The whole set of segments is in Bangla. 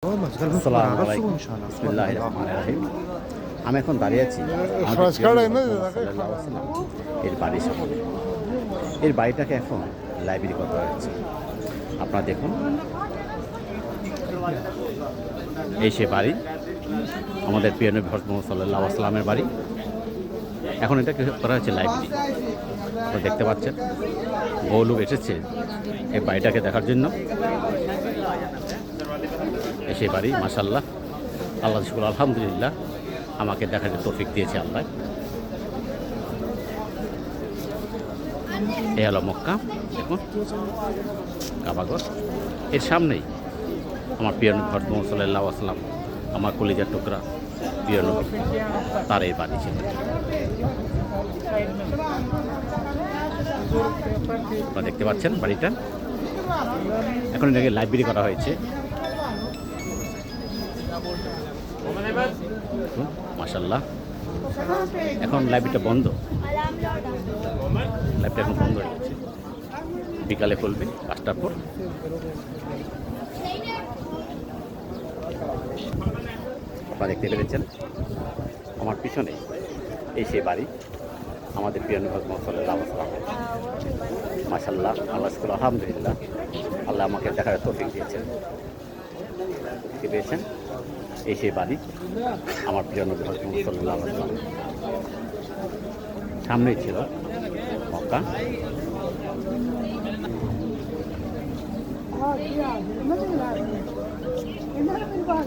আসসালামু আলাইকুম। বিসমিল্লাহির রহমানির রহিম। আমি এখন দাঁড়িয়ে আছি এর বাড়ির সামনে। এর বাড়িটাকে এখন লাইব্রেরি করা হয়েছে। আপনারা দেখুন, এই সে বাড়ি, আমাদের প্রিয় নবী হযরত মুহাম্মদ সাল্লাল্লাহু আলাইহি ওয়াসাল্লামের বাড়ি। এখন এটাকে করা হয়েছে লাইব্রেরি। আপনারা দেখতে পাচ্ছেন, বহু লোক এসেছে এই বাড়িটাকে দেখার জন্য। এসে বাড়ি, মাশাআল্লাহ, আল্লাহ শুকর, আলহামদুলিল্লাহ, আমাকে দেখার তৌফিক দিয়েছে আল্লাহ। এ হলো মক্কা, দেখুন কাবাঘর। এর সামনেই আমার প্রিয় নবী হযরত মুহাম্মদ সাল্লাল্লাহু আলাইহি ওয়াসাল্লাম, আমার কলিজার টুকরা প্রিয় নবী, তার এই বাড়ি ছিল। আপনারা দেখতে পাচ্ছেন বাড়িটা। এখন এটাকে লাইব্রেরি করা হয়েছে। মাশাআল্লাহ, এখন লাইব্রেরিটা বন্ধ, লাইব্রেরিটা এখন বন্ধ হয়ে গেছে। বিকালে খুলবে 5টার পর। আপনারা দেখতে পেরেছেন আমার পিছনে এই সেই বাড়ি, আমাদের প্রিয় নবী মুহাম্মদ সাল্লাল্লাহু আলাইহি ওয়াসাল্লাম। মাশাআল্লাহ, আল্লাহ শুকর, আলহামদুলিল্লাহ, আল্লাহ আমাকে দেখার তৌফিক দিয়েছেন। দেখতে পেয়েছেন এই সেই বাড়ি, আমার প্রিয় নবী হযরত মুহাম্মদ সাল্লাল্লাহু আলাইহি ওয়াসাল্লাম। সামনেই ছিল মক্কা।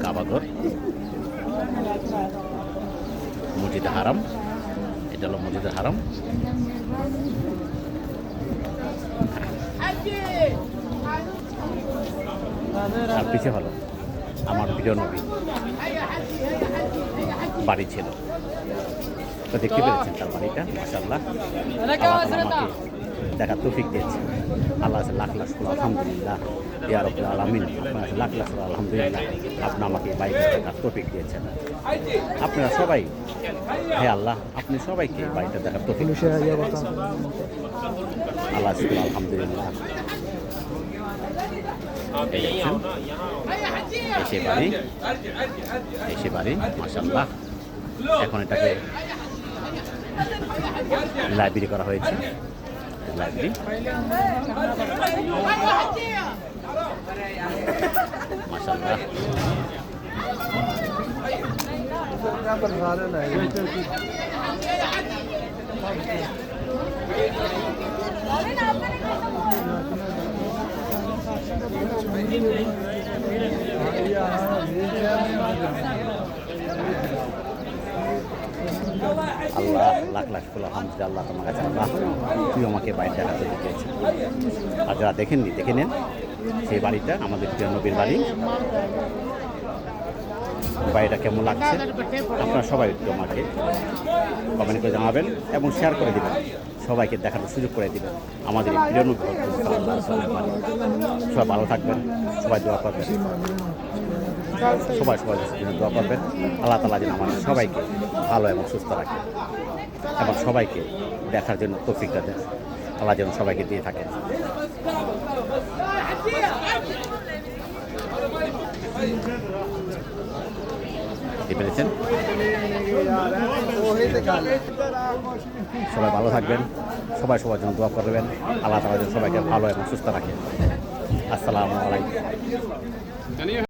কাবাঘর, মসজিদে হারাম, এটা হলো মসজিদে হারাম। আর পিছে হলো আমার প্রিয় নবী বাড়ি ছিল। তো দেখতে পেরেছেন তার বাড়িটা, মাশাআল্লাহ, আমাকে দেখার তৌফিক দিয়েছে আল্লাহ। লাখ লাখ শুকর, আলহামদুলিল্লাহ, ইয়া রাব্বুল আলামিন, আপনার লাখ লাখ শুকর, আলহামদুলিল্লাহ, আপনি আমাকে এই বাড়িটা দেখার তৌফিক দিয়েছেন। আপনারা সবাই, হে আল্লাহ, আপনি সবাইকে বাড়িটা দেখার তৌফিক দিয়েছেন। আল্লাহ শুকর, আলহামদুলিল্লাহ। এসে বাড়ি, এসে বাড়ি, মাশাআল্লাহ। এখন এটাকে লাইব্রেরি করা হয়েছে। লাইব্রেরি, মাশাআল্লাহ। আল্লাহ লাখ লাখ ফুল, আলহামদুলিল্লাহ, আল্লাহ তোমার কাছে, আল্লাহ তুই আমাকে বাড়ি দেখাতে দিয়েছে। আর যারা দেখেননি, দেখে নেন সেই বাড়িটা, আমাদের প্রিয় নবীর বাড়ি। বাড়িটা কেমন লাগছে আপনারা সবাই একটু আমাকে কমেন্ট করে জানাবেন এবং শেয়ার করে দেবেন, সবাইকে দেখানোর সুযোগ করে দেবেন আমাদের এই প্রিয় নবী সাল্লাল্লাহু আলাইহি ওয়াসাল্লামের বাড়ি। সবাই ভালো থাকবেন, সবাই দোয়া করবেন, সবাই সবার জন্য দোয়া করবেন। আল্লাহ তাআলা যেন আমাদের সবাইকে ভালো এবং সুস্থ রাখে এবং সবাইকে দেখার জন্য তৌফিকটা দেন। আল্লাহ যেন সবাইকে দিয়ে থাকেন। পেরেছেন, সবাই ভালো থাকবেন, সবাই সবার জন্য দোয়া করবেন। আল্লাহ তাআলা যেন সবাইকে ভালো এবং সুস্থ রাখেন। আসসালামু আলাইকুম।